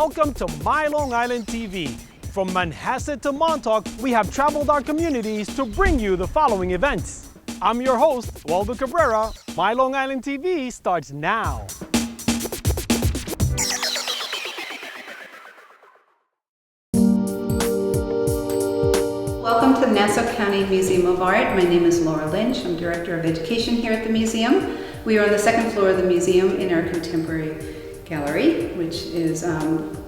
Welcome to MyLITV. From Manhasset to Montauk, we have traveled our communities to bring you the following events. I'm your host, Waldo Cabrera. MyLITV starts now. Welcome to the Nassau County Museum of Art. My name is Laura Lynch. I'm Director of Education here at the museum. We are on the second floor of the museum in our contemporary gallery, which is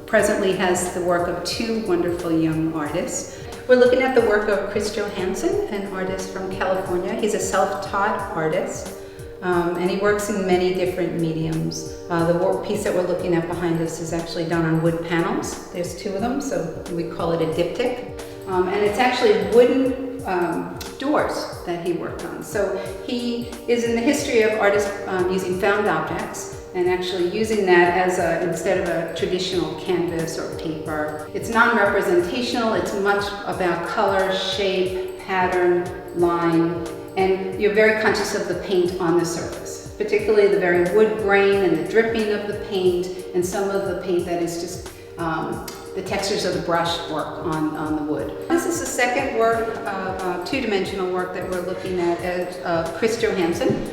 presently has the work of two wonderful young artists. We're looking at the work of Chris Johanson, an artist from California. He's a self-taught artist, and he works in many different mediums. The piece that we're looking at behind us is actually done on wood panels. There's two of them, so we call it a diptych. And it's actually wooden doors that he worked on. So he is in the history of artists using found objects and actually using that as instead of a traditional canvas or paper. It's non-representational, it's much about color, shape, pattern, line, and you're very conscious of the paint on the surface, particularly the very wood grain and the dripping of the paint and some of the paint that is just the textures of the brush work on the wood. This is the second work, two-dimensional work that we're looking at Chris Johanson.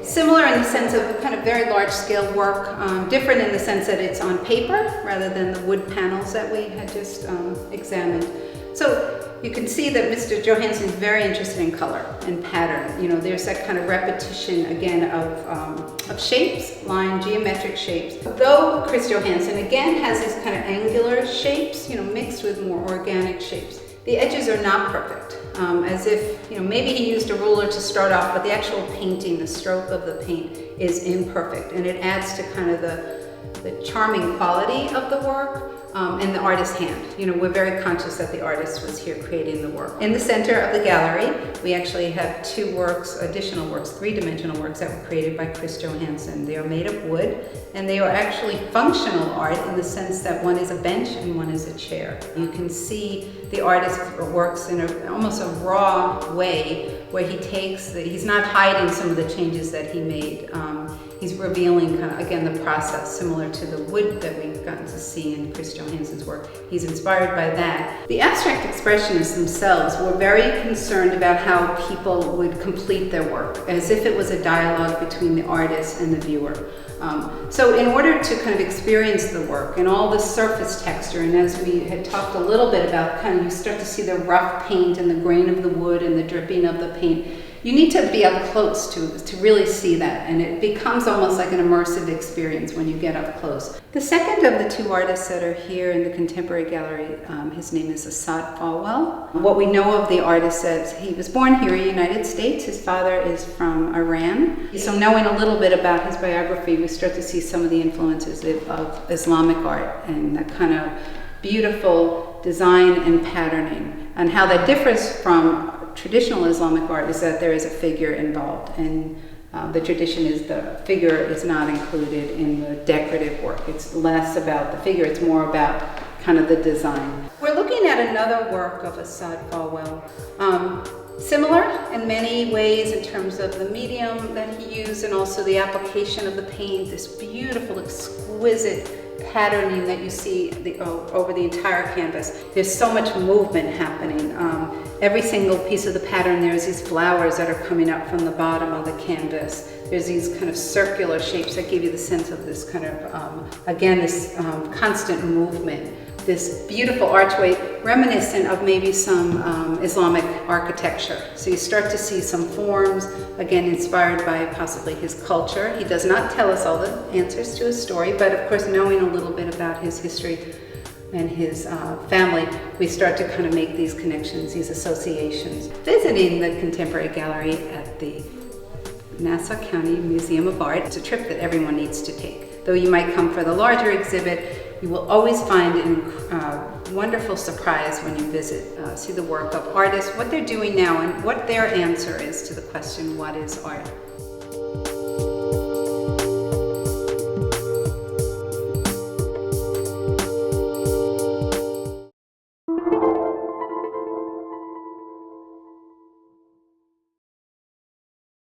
Similar in the sense of kind of very large-scale work, different in the sense that it's on paper rather than the wood panels that we had just examined. So you can see that Mr. Johanson is very interested in color and pattern. You know, there's that kind of repetition again of shapes, line, geometric shapes. Though Chris Johanson again has these kind of angular shapes, you know, mixed with more organic shapes. The edges are not perfect, as if, you know, maybe he used a ruler to start off, but the actual painting, the stroke of the paint is imperfect, and it adds to kind of the charming quality of the work. And the artist's hand. You know, we're very conscious that the artist was here creating the work. In the center of the gallery, we actually have two works, additional works, three-dimensional works that were created by Chris Johanson. They are made of wood, and they are actually functional art in the sense that one is a bench and one is a chair. You can see the artist works in almost a raw way where he takes, he's not hiding some of the changes that he made. He's revealing, kind of, again, the process similar to the wood that we've gotten to see in Chris Johanson's work. He's inspired by that. The abstract expressionists themselves were very concerned about how people would complete their work, as if it was a dialogue between the artist and the viewer. So in order to kind of experience the work and all the surface texture, and as we had talked a little bit about, kind of you start to see the rough paint and the grain of the wood and the dripping of the paint, you need to be up close to really see that, and it becomes almost like an immersive experience when you get up close. The second of the two artists that are here in the Contemporary Gallery, his name is Asad Faulwell. What we know of the artist is he was born here in the United States. His father is from Iran. So knowing a little bit about his biography, we start to see some of the influences of Islamic art and that kind of beautiful design and patterning, and how that differs from traditional Islamic art is that there is a figure involved, and the tradition is the figure is not included in the decorative work. It's less about the figure, it's more about kind of the design. We're looking at another work of Asad Faulwell. Similar in many ways in terms of the medium that he used and also the application of the paint, this beautiful, exquisite patterning that you see over the entire canvas. There's so much movement happening. Every single piece of the pattern, there's these flowers that are coming up from the bottom of the canvas. There's these kind of circular shapes that give you the sense of this kind of, again, this constant movement. This beautiful archway reminiscent of maybe some Islamic architecture. So you start to see some forms, again inspired by possibly his culture. He does not tell us all the answers to his story, but of course knowing a little bit about his history and his family, we start to kind of make these connections, these associations. Visiting the Contemporary Gallery at the Nassau County Museum of Art, it's a trip that everyone needs to take. Though you might come for the larger exhibit, you will always find a wonderful surprise when you visit, see the work of artists, what they're doing now, and what their answer is to the question, what is art?